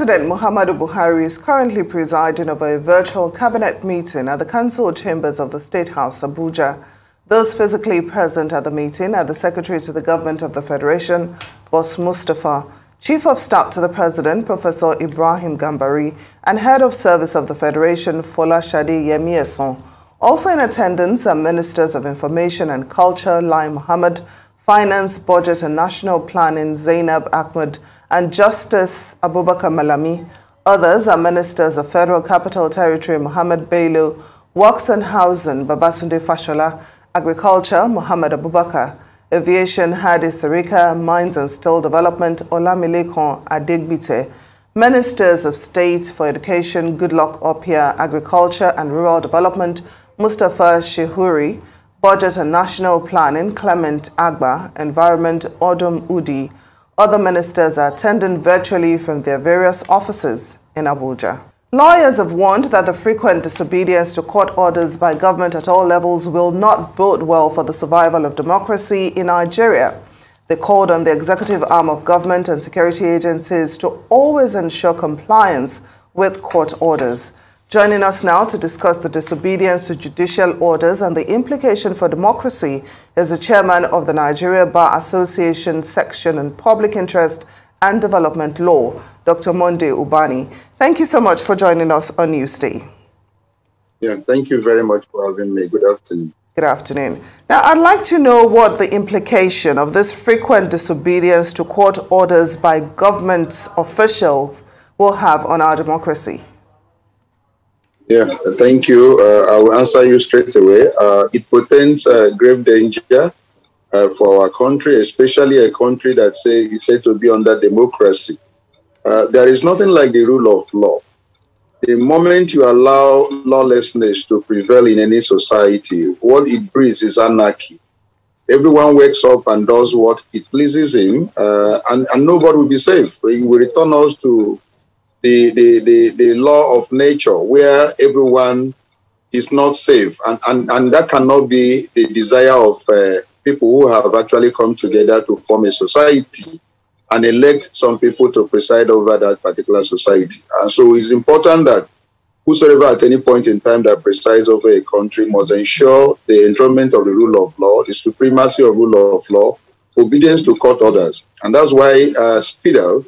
President Muhammadu Buhari is currently presiding over a virtual cabinet meeting at the council chambers of the State House, Abuja. Those physically present at the meeting are the Secretary to the Government of the Federation, Boss Mustafa, Chief of Staff to the President, Professor Ibrahim Gambari, and Head of Service of the Federation, Folashade Yemieson. Also in attendance are Ministers of Information and Culture, Lai Mohammed, Finance, Budget and National Planning, Zainab Ahmed, and Justice Abubakar Malami. Others are Ministers of Federal Capital Territory, Mohammed Bello, Works and Housing, Babatunde Fashola, Agriculture, Mohammed Abubakar, Aviation, Hadi Sarika, Mines and Steel Development, Olamilekon Adegbite, Ministers of State for Education, Goodluck Opia, Agriculture and Rural Development, Mustafa Shehuri, Budget and National Planning, Clement Agba, Environment, Odum Udi. Other ministers are attending virtually from their various offices in Abuja. Lawyers have warned that the frequent disobedience to court orders by government at all levels will not bode well for the survival of democracy in Nigeria. They called on the executive arm of government and security agencies to always ensure compliance with court orders. Joining us now to discuss the disobedience to judicial orders and the implication for democracy is the chairman of the Nigeria Bar Association Section on Public Interest and Development Law, Dr. Monday Ubani. Thank you so much for joining us on Newsday. Yeah, thank you very much for having me. Good afternoon. Good afternoon. Now, I'd like to know what the implication of this frequent disobedience to court orders by government officials will have on our democracy. Yeah, thank you. I will answer you straight away. It portends grave danger for our country, especially a country that is said to be under democracy. There is nothing like the rule of law. The moment you allow lawlessness to prevail in any society, what it breeds is anarchy. Everyone wakes up and does what it pleases him, and nobody will be safe. It will return us to the law of nature, where everyone is not safe, and that cannot be the desire of people who have actually come together to form a society and elect some people to preside over that particular society. And so it's important that whosoever at any point in time that presides over a country must ensure the enthronement of the rule of law, the supremacy of rule of law, obedience to court orders. And that's why SPIDA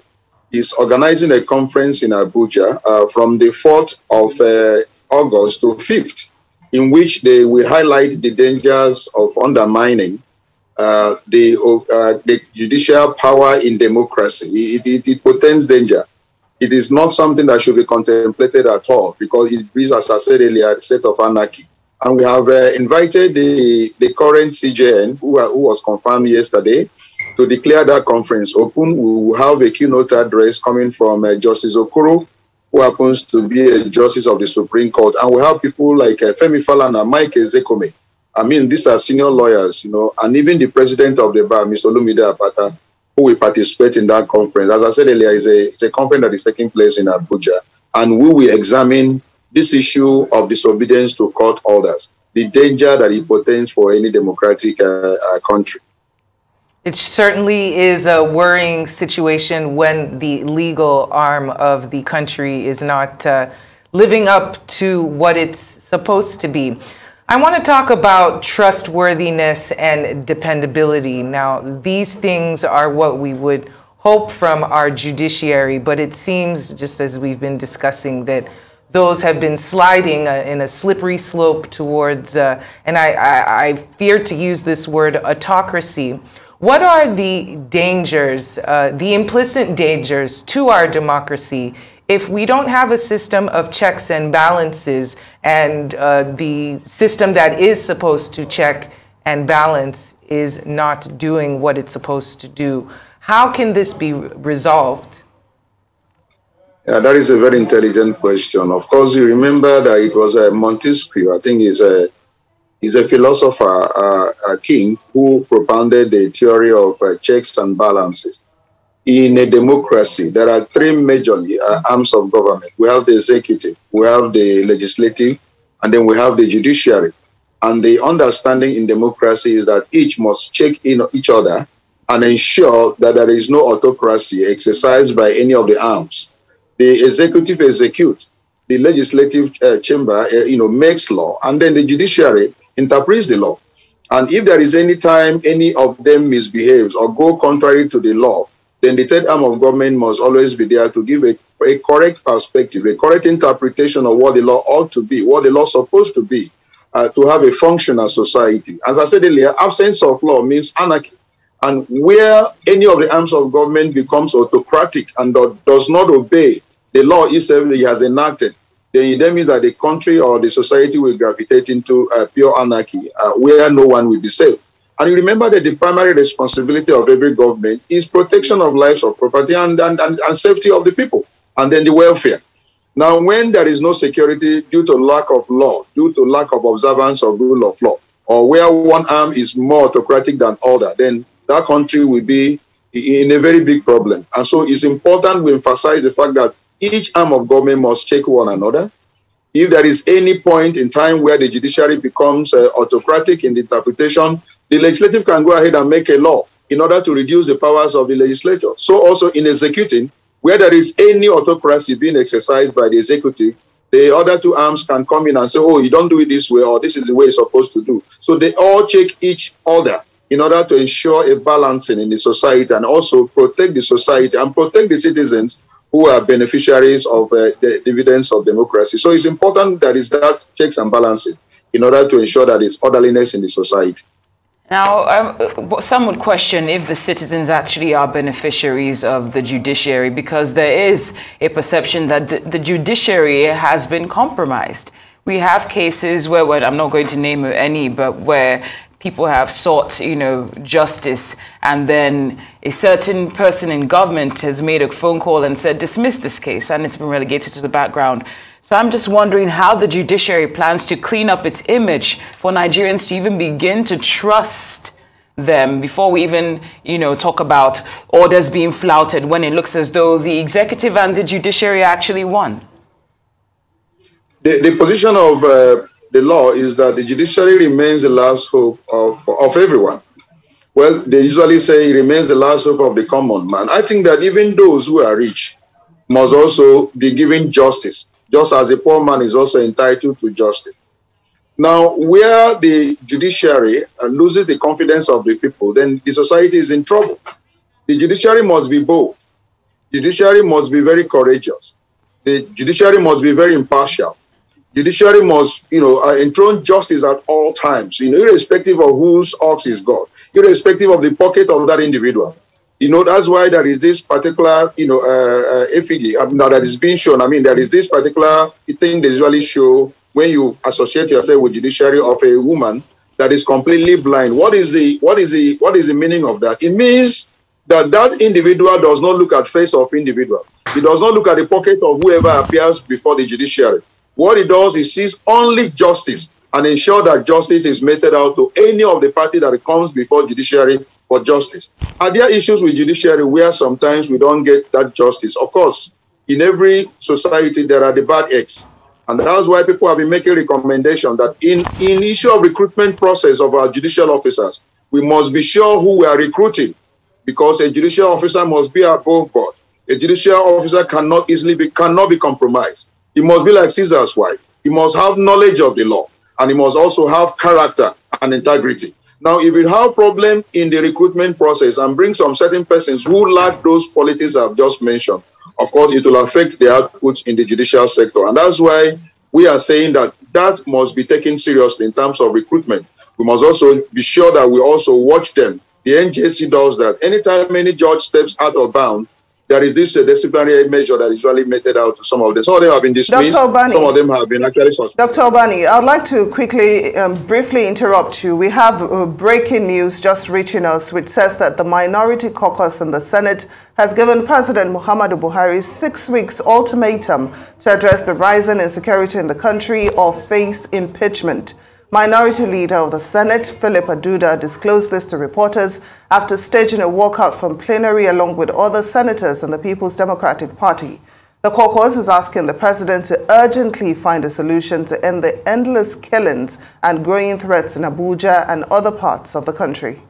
is organizing a conference in Abuja from the 4th of August to 5th, in which they will highlight the dangers of undermining the judicial power in democracy. It portends danger. It is not something that should be contemplated at all, because it brings, as I said earlier, a state of anarchy. And we have invited the current CJN, who was confirmed yesterday, to declare that conference open. We will have a keynote address coming from Justice Okoro, who happens to be a justice of the Supreme Court. And we have people like Femi Falana, Mike Ezekome. I mean, these are senior lawyers, you know, and even the president of the bar, Mr. Olumide Apata, who will participate in that conference. As I said earlier, it's a conference that is taking place in Abuja. And we will examine this issue of disobedience to court orders, the danger that it portends for any democratic country. It certainly is a worrying situation when the legal arm of the country is not living up to what it's supposed to be. I want to talk about trustworthiness and dependability. Now, these things are what we would hope from our judiciary, but it seems, just as we've been discussing, that those have been sliding in a slippery slope towards, and I fear to use this word, autocracy. What are the dangers, the implicit dangers to our democracy if we don't have a system of checks and balances, and the system that is supposed to check and balance is not doing what it's supposed to do? How can this be resolved? Yeah, that is a very intelligent question. Of course, you remember that it was Montesquieu, I think he's a philosopher, a king, who propounded the theory of checks and balances. In a democracy, there are three major arms of government. We have the executive, we have the legislative, and then we have the judiciary. And the understanding in democracy is that each must check in each other and ensure that there is no autocracy exercised by any of the arms. the executive executes, the legislative chamber, makes law, and then the judiciary interprets the law. And if there is any time any of them misbehaves or go contrary to the law, then the third arm of government must always be there to give a correct perspective, a correct interpretation of what the law ought to be, what the law is supposed to be, to have a functional society. As I said earlier, absence of law means anarchy. And where any of the arms of government becomes autocratic and does not obey the law itself he has enacted, then it means that the country or the society will gravitate into pure anarchy, where no one will be safe. And you remember that the primary responsibility of every government is protection of lives, of property, and safety of the people, and then the welfare. Now, when there is no security due to lack of law, due to lack of observance of rule of law, or where one arm is more autocratic than other, then that country will be in a very big problem. And so it's important we emphasize the fact that each arm of government must check one another. If there is any point in time where the judiciary becomes autocratic in the interpretation, the legislative can go ahead and make a law in order to reduce the powers of the legislature. So also in executing, where there is any autocracy being exercised by the executive, the other two arms can come in and say, oh, you don't do it this way, or this is the way it's supposed to do. So they all check each other in order to ensure a balancing in the society and also protect the society and protect the citizens who are beneficiaries of the dividends of democracy. So it's important that is that checks and balances in order to ensure that it's orderliness in the society. Now, some would question if the citizens actually are beneficiaries of the judiciary, because there is a perception that the judiciary has been compromised. We have cases where, well, I'm not going to name any, but where people have sought, justice, and then a certain person in government has made a phone call and said, dismiss this case, and it's been relegated to the background. So I'm just wondering how the judiciary plans to clean up its image for Nigerians to even begin to trust them before we even, talk about orders being flouted when it looks as though the executive and the judiciary actually won. The position of the law is that the judiciary remains the last hope of everyone. Well, they usually say it remains the last hope of the common man. I think that even those who are rich must also be given justice, just as a poor man is also entitled to justice. Now, where the judiciary loses the confidence of the people, then the society is in trouble. The judiciary must be bold. The judiciary must be very courageous. The judiciary must be very impartial. The judiciary must, enthrone justice at all times, irrespective of whose ox is God, irrespective of the pocket of that individual. That's why there is this particular, effigy that is being shown. I mean, there is this particular thing they usually show when you associate yourself with judiciary of a woman that is completely blind. What is the meaning of that? It means that that individual does not look at face of individual. He does not look at the pocket of whoever appears before the judiciary. What he does is sees only justice and ensure that justice is meted out to any of the party that comes before judiciary for justice. Are there issues with judiciary where sometimes we don't get that justice? Of course, in every society there are the bad eggs. And that's why people have been making recommendations that in issue of recruitment process of our judicial officers, we must be sure who we are recruiting, because a judicial officer must be above board. A judicial officer cannot be compromised. He must be like Caesar's wife. He must have knowledge of the law, and he must also have character and integrity. Now, if you have a problem in the recruitment process and bring some certain persons who lack those qualities I've just mentioned, of course, it will affect the output in the judicial sector. And that's why we are saying that that must be taken seriously in terms of recruitment. We must also be sure that we also watch them. The NJC does that. Anytime any judge steps out of bounds, there is this disciplinary measure that is usually meted out to some of them. Some of them have been dismissed. Dr. Ubani, some of them have been actually suspended. Dr. Ubani, I'd like to quickly, briefly interrupt you. We have breaking news just reaching us, which says that the minority caucus in the Senate has given President Muhammadu Buhari 6 weeks ultimatum to address the rising insecurity in the country or face impeachment. Minority Leader of the Senate, Philip Aduda, disclosed this to reporters after staging a walkout from plenary along with other senators in the People's Democratic Party. The caucus is asking the president to urgently find a solution to end the endless killings and growing threats in Abuja and other parts of the country.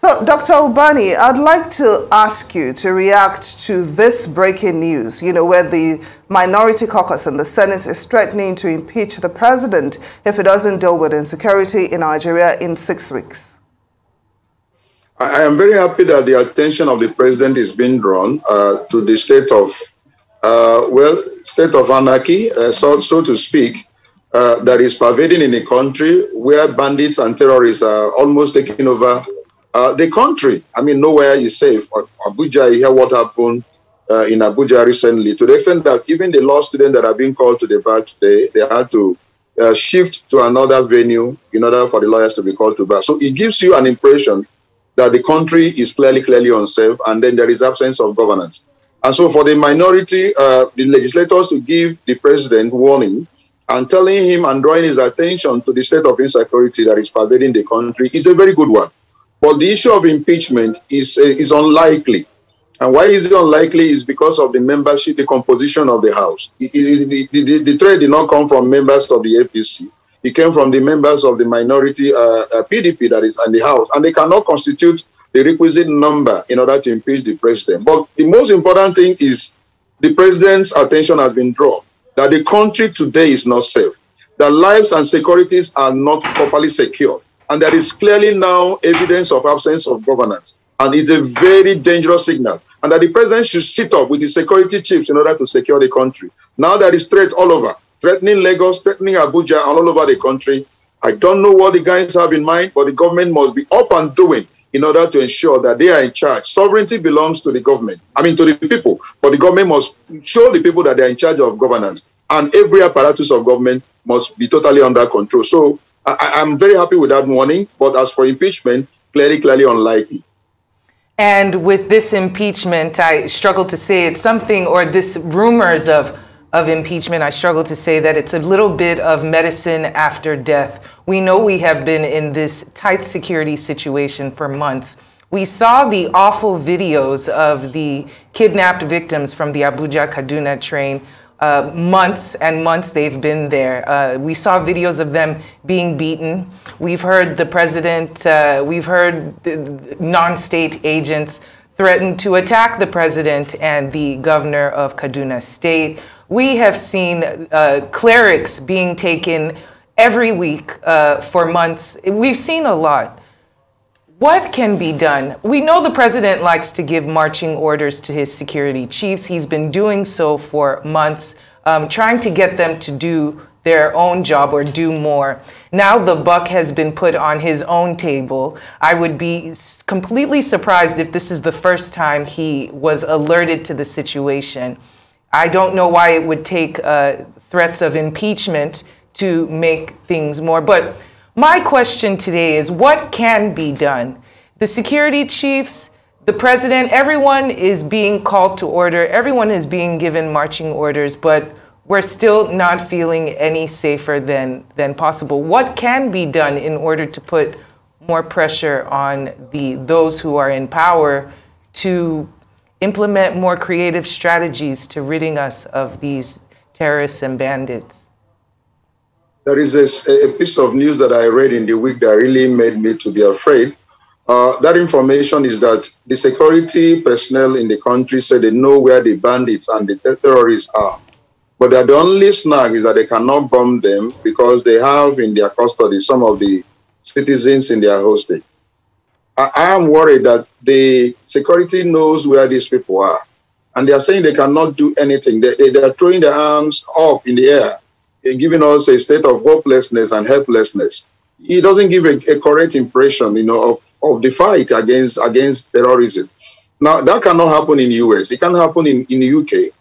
So, Dr. Ubani, I'd like to ask you to react to this breaking news, where the minority caucus in the Senate is threatening to impeach the president if he doesn't deal with insecurity in Nigeria in 6 weeks. I am very happy that the attention of the president is being drawn to the state of anarchy, so to speak, that is pervading in the country, where bandits and terrorists are almost taking over the country. I mean, nowhere is safe. Abuja, you hear what happened in Abuja recently, to the extent that even the law students that are being called to the bar today, they had to shift to another venue in order for the lawyers to be called to bar. So it gives you an impression that the country is clearly unsafe, and then there is absence of governance. And so for the minority, the legislators to give the president warning and telling him and drawing his attention to the state of insecurity that is pervading the country is a very good one. But the issue of impeachment is unlikely. And why is it unlikely is because of the membership, the composition of the House. The threat did not come from members of the APC. It came from the members of the minority PDP that is in the House. And they cannot constitute the requisite number in order to impeach the president. But the most important thing is the president's attention has been drawn that the country today is not safe, that lives and securities are not properly secured. And there is clearly now evidence of absence of governance. And it's a very dangerous signal. And that the president should sit up with his security chiefs in order to secure the country. Now there is threat all over, threatening Lagos, threatening Abuja, and all over the country. I don't know what the guys have in mind, but the government must be up and doing in order to ensure that they are in charge. Sovereignty belongs to the government, to the people. But the government must show the people that they are in charge of governance. And every apparatus of government must be totally under control. So I'm very happy with that warning. But as for impeachment, clearly unlikely. And with this impeachment, I struggle to say it's something, or this rumors of impeachment, I struggle to say that it's a little bit of medicine after death. We know we have been in this tight security situation for months. We saw the awful videos of the kidnapped victims from the Abuja-Kaduna train. Months and months they've been there. We saw videos of them being beaten. We've heard the president, we've heard non-state agents threaten to attack the president and the governor of Kaduna State. We have seen clerics being taken every week for months. We've seen a lot. What can be done? We know the president likes to give marching orders to his security chiefs. He's been doing so for months, trying to get them to do their own job or do more. Now the buck has been put on his own table. I would be completely surprised if this is the first time he was alerted to the situation. I don't know why it would take threats of impeachment to make things more. But my question today is, what can be done? The security chiefs, the president, everyone is being called to order. Everyone is being given marching orders, but we're still not feeling any safer than possible. What can be done in order to put more pressure on those who are in power to implement more creative strategies to ridding us of these terrorists and bandits? There is a piece of news that I read in the week that really made me to be afraid. That information is that the security personnel in the country said they know where the bandits and the terrorists are. But that the only snag is that they cannot bomb them because they have in their custody some of the citizens in their hostage. I am worried that the security knows where these people are. And they are saying they cannot do anything. They are throwing their arms up in the air, giving us a state of hopelessness and helplessness. It doesn't give a correct impression, of the fight against terrorism. Now, that cannot happen in the US. It can happen in the UK.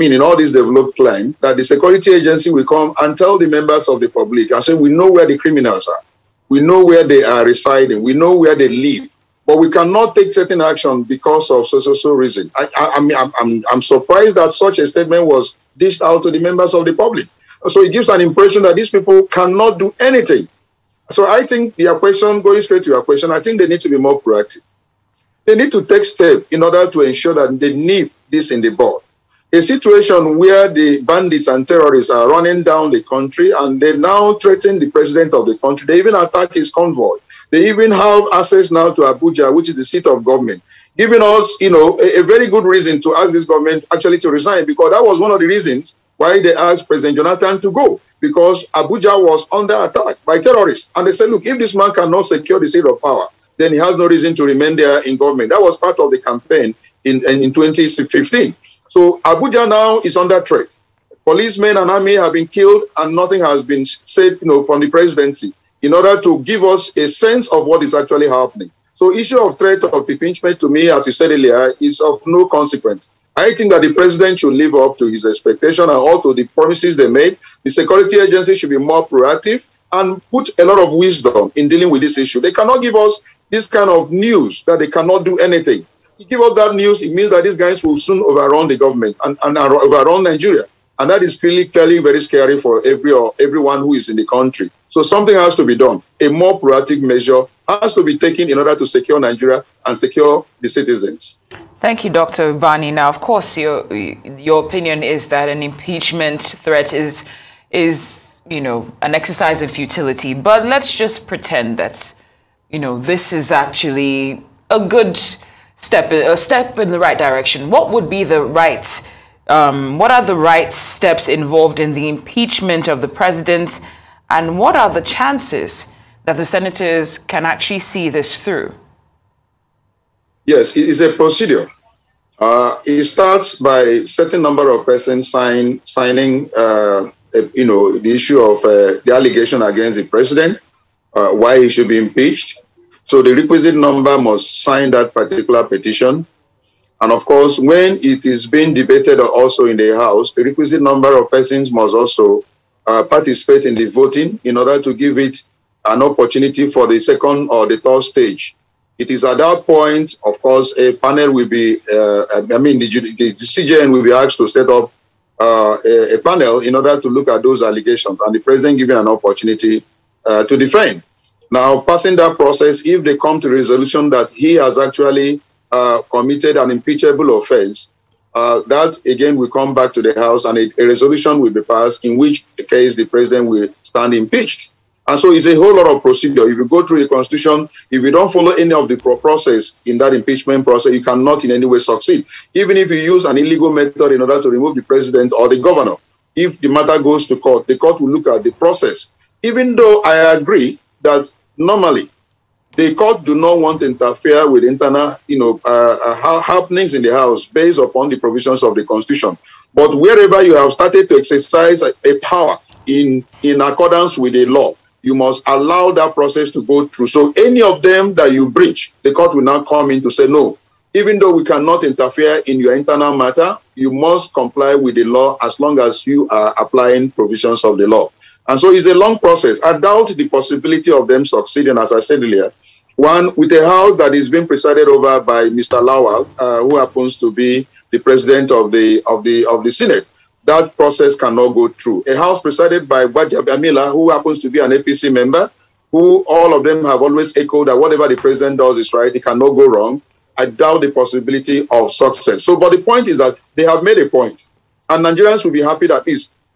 In all these developed climes, that the security agency will come and tell the members of the public and say, we know where the criminals are. We know where they are residing. We know where they live. But we cannot take certain action because of so reason. I'm surprised that such a statement was dished out to the members of the public. So it gives an impression that these people cannot do anything. So I think your question, going straight to your question, I think they need to be more proactive. They need to take steps in order to ensure that they nip this in the bud. A situation where the bandits and terrorists are running down the country and they now threaten the president of the country. They even attack his convoy. They even have access now to Abuja, which is the seat of government, giving us, a very good reason to ask this government actually to resign, because that was one of the reasons why they asked President Jonathan to go, because Abuja was under attack by terrorists. And they said, look, if this man cannot secure the seat of power, then he has no reason to remain there in government. That was part of the campaign in 2015. So Abuja now is under threat. Policemen and army have been killed, and nothing has been said, from the presidency in order to give us a sense of what is actually happening. So issue of threat of impeachment, to me, as you said earlier, is of no consequence. I think that the president should live up to his expectation and also the promises they made. The security agency should be more proactive and put a lot of wisdom in dealing with this issue. They cannot give us this kind of news that they cannot do anything. You give us that news, it means that these guys will soon overrun the government and overrun Nigeria. And that is clearly very scary for everyone who is in the country. So something has to be done. A more proactive measure has to be taken in order to secure Nigeria and secure the citizens. Thank you, Dr. Ubani. Now, of course, your opinion is that an impeachment threat is an exercise in futility. But let's just pretend that, this is actually a good step in the right direction. What would be the what are the right steps involved in the impeachment of the president, and what are the chances that the senators can actually see this through? Yes, it is a procedure. It starts by a certain number of persons signing, the issue of the allegation against the president, why he should be impeached. So the requisite number must sign that particular petition. And of course, when it is being debated also in the House, the requisite number of persons must also participate in the voting in order to give it an opportunity for the second or the third stage. It is at that point, of course, a panel will be, the CJN will be asked to set up a panel in order to look at those allegations, and the president given an opportunity to defend. Now, passing that process, if they come to the resolution that he has actually committed an impeachable offense, that again will come back to the House, and a resolution will be passed, in which case the president will stand impeached. And so it's a whole lot of procedure. If you go through the Constitution, if you don't follow any of the process in that impeachment process, you cannot in any way succeed. Even if you use an illegal method in order to remove the president or the governor, if the matter goes to court, the court will look at the process. Even though I agree that normally the court do not want to interfere with internal, happenings in the House based upon the provisions of the Constitution. But wherever you have started to exercise a power in accordance with the law, you must allow that process to go through. So any of them that you breach, the court will now come in to say, no, even though we cannot interfere in your internal matter, you must comply with the law as long as you are applying provisions of the law. And so it's a long process. I doubt the possibility of them succeeding, as I said earlier. One, with a House that is being presided over by Mr. Lawal, who happens to be the president of the Senate. That process cannot go through. A House presided by Wajab Amila, who happens to be an APC member, who all of them have always echoed that whatever the president does is right, it cannot go wrong. I doubt the possibility of success. So, but the point is that they have made a point, and Nigerians will be happy that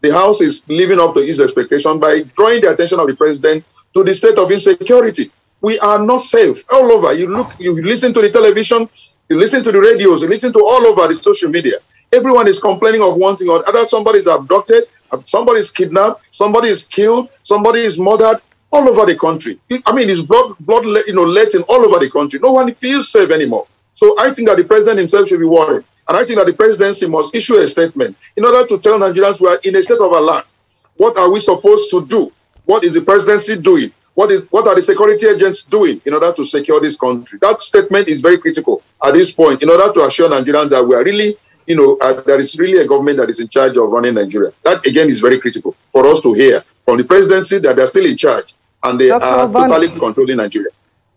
the House is living up to its expectation by drawing the attention of the president to the state of insecurity. We are not safe all over. You listen to the television, you listen to the radios, you listen to all over the social media. Everyone is complaining of one thing or other. Somebody is abducted, somebody is kidnapped, somebody is killed, somebody is murdered all over the country. I mean, it's blood letting all over the country. No one feels safe anymore. So I think that the president himself should be worried. And I think that the presidency must issue a statement in order to tell Nigerians we are in a state of alert. What are we supposed to do? What is the presidency doing? What are the security agents doing in order to secure this country? That statement is very critical at this point in order to assure Nigerians that we are really, there is really a government that is in charge of running Nigeria. That, again, is very critical for us to hear from the presidency that they're still in charge and they are totally controlling Nigeria.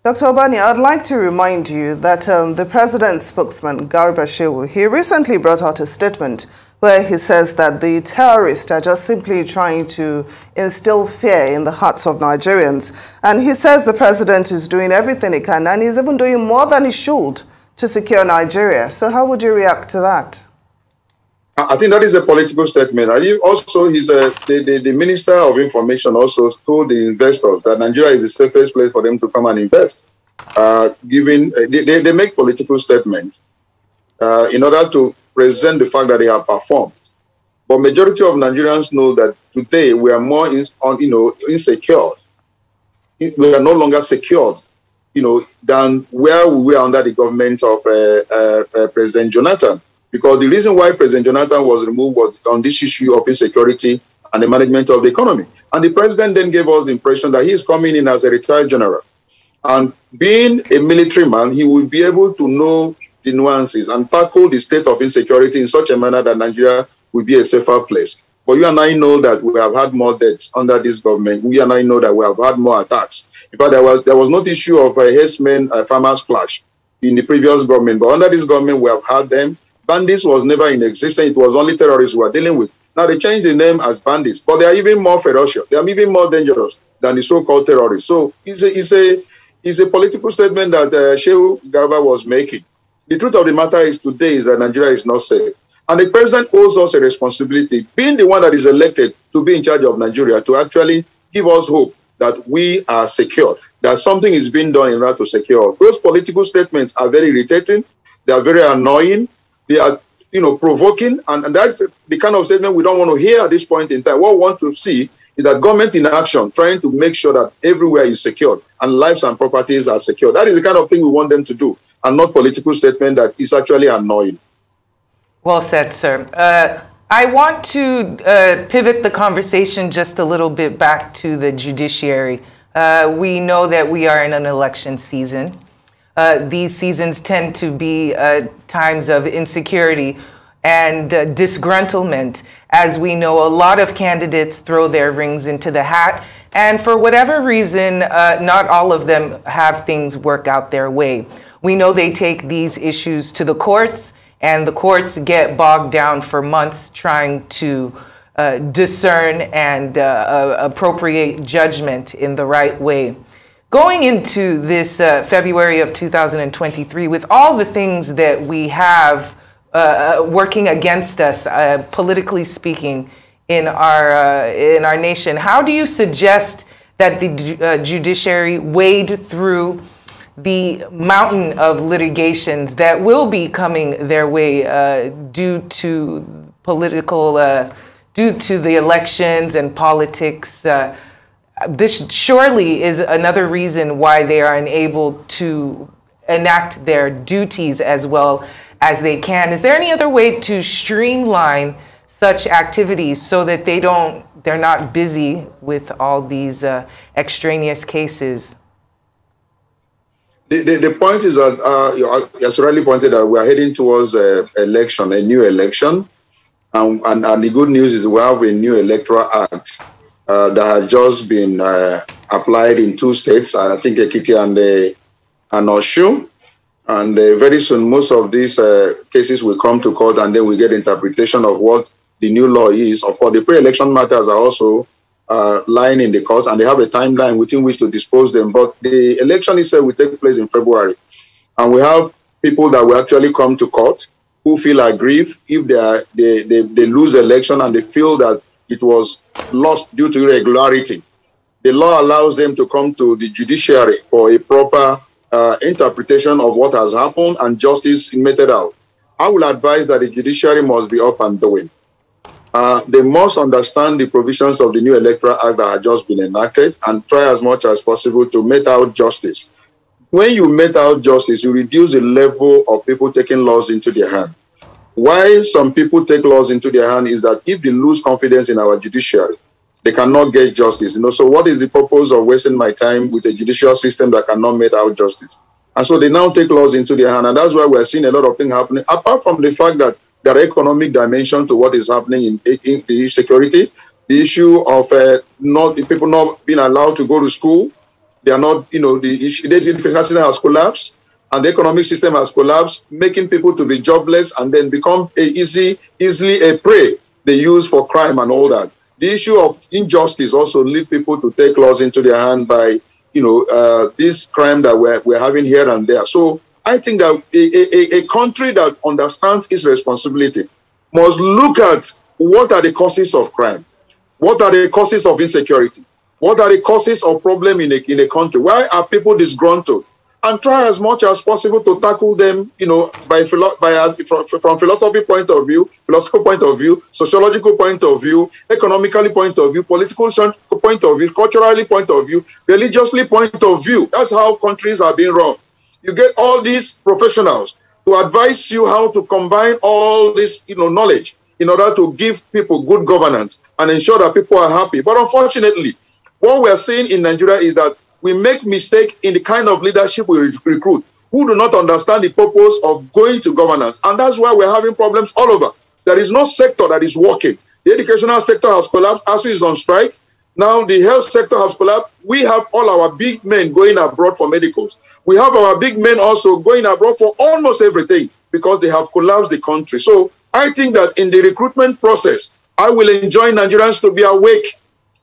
Dr. Ubani, I'd like to remind you that the president's spokesman, Garba Shehu, he recently brought out a statement where he says that the terrorists are just simply trying to instill fear in the hearts of Nigerians. And he says the president is doing everything he can, and he's even doing more than he should to secure Nigeria. So how would you react to that? I think that is a political statement. And also, the Minister of Information also told the investors that Nigeria is the safest place for them to come and invest. They make political statements in order to present the fact that they have performed. But majority of Nigerians know that today we are more insecure. We are no longer secured, than where we were under the government of President Jonathan. Because the reason why President Jonathan was removed was on this issue of insecurity and the management of the economy. And the president then gave us the impression that he is coming in as a retired general. And being a military man, he will be able to know the nuances and tackle the state of insecurity in such a manner that Nigeria will be a safer place. But you and I know that we have had more deaths under this government. We and I know that we have had more attacks. In fact, there was no issue of a herdsmen farmers clash in the previous government. But under this government, we have had them. Bandits was never in existence. It was only terrorists we were dealing with. Now they changed the name as bandits, but they are even more ferocious. They are even more dangerous than the so-called terrorists. So it's a political statement that Shehu Garba was making. The truth of the matter is today is that Nigeria is not safe. And the president owes us a responsibility, being the one that is elected to be in charge of Nigeria, to actually give us hope that we are secured, that something is being done in order to secure us. Those political statements are very irritating. They are very annoying. They are, provoking, and that's the kind of statement we don't want to hear at this point in time. What we want to see is that government in action, trying to make sure that everywhere is secured and lives and properties are secure. That is the kind of thing we want them to do, and not political statement that is actually annoying. Well said, sir. I want to pivot the conversation just a little bit back to the judiciary. We know that we are in an election season. These seasons tend to be times of insecurity and disgruntlement. As we know, a lot of candidates throw their rings into the hat, and for whatever reason, not all of them have things work out their way. We know they take these issues to the courts, and the courts get bogged down for months trying to discern and appropriate judgment in the right way. Going into this February of 2023, with all the things that we have working against us, politically speaking, in our nation, how do you suggest that the judiciary wade through the mountain of litigations that will be coming their way due to the elections and politics? This surely is another reason why they are unable to enact their duties as well as they can. Is there any other way to streamline such activities so that they're not busy with all these extraneous cases? The point is that, as rightly pointed out, we are heading towards a new election. And the good news is we have a new electoral act that has just been applied in 2 states, I think Ekiti and Osun. And very soon, most of these cases will come to court, and then we get interpretation of what the new law is. Of course, the pre-election matters are also lying in the courts, and they have a timeline within which to dispose them. But the election itself will take place in February. And we have people that will actually come to court who feel aggrieved if they lose the election and they feel that it was lost due to irregularity. The law allows them to come to the judiciary for a proper interpretation of what has happened and justice meted out. I will advise that the judiciary must be up and doing. They must understand the provisions of the new electoral act that have just been enacted and try as much as possible to mete out justice. When you mete out justice, you reduce the level of people taking laws into their hand. Why some people take laws into their hand is that if they lose confidence in our judiciary, they cannot get justice. So what is the purpose of wasting my time with a judicial system that cannot mete out justice? And so they now take laws into their hand, and that's why we're seeing a lot of things happening. Apart from the fact that there are economic dimension to what is happening in the security, the issue of people not being allowed to go to school, they are not, the education system has collapsed, and the economic system has collapsed, making people to be jobless and then become easily a prey they use for crime and all that. The issue of injustice also lead people to take laws into their hand by, this crime that we're having here and there. So I think that a country that understands its responsibility must look at what are the causes of crime, what are the causes of insecurity, what are the causes of problem in a country, why are people disgruntled, and try as much as possible to tackle them, you know, from philosophy point of view, philosophical point of view, sociological point of view, economically point of view, political point of view, culturally point of view, religiously point of view. That's how countries are being run. You get all these professionals to advise you how to combine all this, you know, knowledge in order to give people good governance and ensure that people are happy. But unfortunately, what we are seeing in Nigeria is that we make mistake in the kind of leadership we recruit, who do not understand the purpose of going to governance. And that's why we're having problems all over. There is no sector that is working. The educational sector has collapsed. ASU is on strike. Now the health sector has collapsed. We have all our big men going abroad for medicals. We have our big men also going abroad for almost everything because they have collapsed the country. So I think that in the recruitment process, I will enjoin Nigerians to be awake.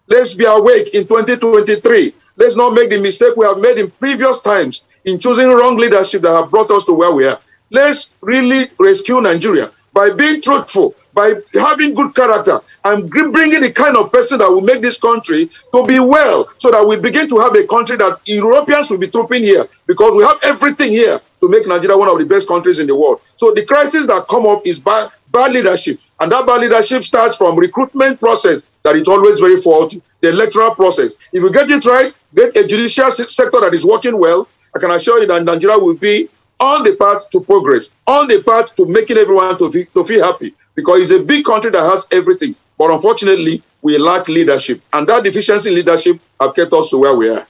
Let's be awake in 2023. Let's not make the mistake we have made in previous times in choosing wrong leadership that have brought us to where we are. Let's really rescue Nigeria by being truthful, by having good character, and bringing the kind of person that will make this country to be well, so that we begin to have a country that Europeans will be trooping here, because we have everything here to make Nigeria one of the best countries in the world. So the crisis that come up is bad leadership, and that bad leadership starts from recruitment process that is always very faulty, the electoral process. If you get it right, get a judicial sector that is working well, I can assure you that Nigeria will be on the path to progress, on the path to making everyone to feel happy, because it's a big country that has everything. But unfortunately, we lack leadership, and that deficiency in leadership have kept us to where we are.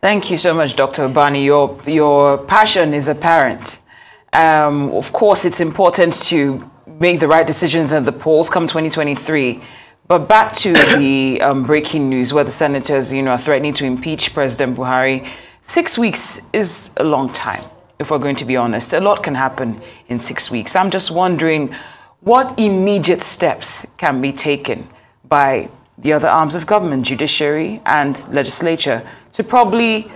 Thank you so much, Dr. Ubani. Your passion is apparent. Of course, it's important to make the right decisions at the polls come 2023. But back to the breaking news where the senators, you know, are threatening to impeach President Buhari. 6 weeks is a long time, if we're going to be honest. A lot can happen in 6 weeks. I'm just wondering what immediate steps can be taken by the other arms of government, judiciary and legislature, to probably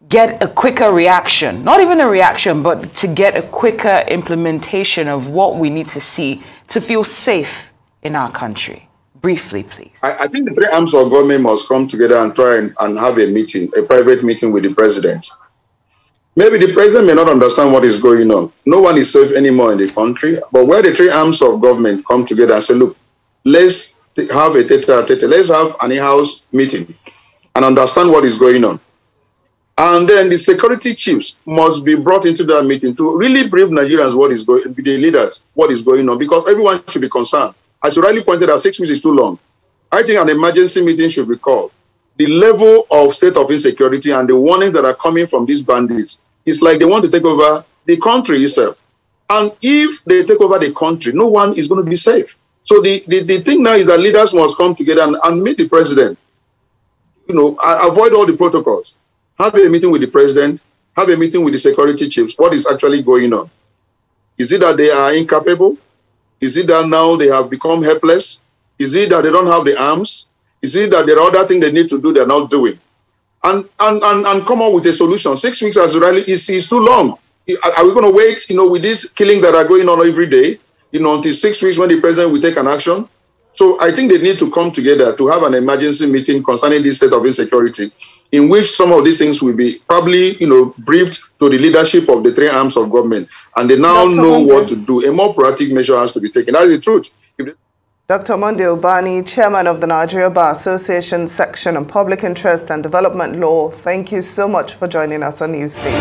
get a quicker reaction, not even a reaction, but to get a quicker implementation of what we need to see to feel safe in our country. Briefly, please. I think the three arms of government must come together and try and have a meeting, a private meeting with the president. Maybe the president may not understand what is going on. No one is safe anymore in the country, but where the three arms of government come together and say, look, let's have a tete-a-tete, let's have an in-house meeting and understand what is going on. And then the security chiefs must be brought into that meeting to really brief Nigerians what is going, the leaders, what is going on, because everyone should be concerned. As you rightly pointed out, 6 weeks is too long. I think an emergency meeting should be called. The level of state of insecurity and the warnings that are coming from these bandits is like they want to take over the country itself. And if they take over the country, no one is going to be safe. So the thing now is that leaders must come together and meet the president. You know, avoid all the protocols. Have a meeting with the president, have a meeting with the security chiefs. What is actually going on? Is it that they are incapable? Is it that now they have become helpless? Is it that they don't have the arms? Is it that there are other things they need to do they're not doing? And come up with a solution. 6 weeks as really is too long. Are we going to wait, you know, with these killings that are going on every day, you know, until 6 weeks when the president will take an action? So I think they need to come together to have an emergency meeting concerning this state of insecurity, in which some of these things will be probably, you know, briefed to the leadership of the three arms of government, and they now know what to do. A more proactive measure has to be taken. That is the truth. Dr. Monday Ubani, Chairman of the Nigeria Bar Association Section on Public Interest and Development Law, thank you so much for joining us on Newsday.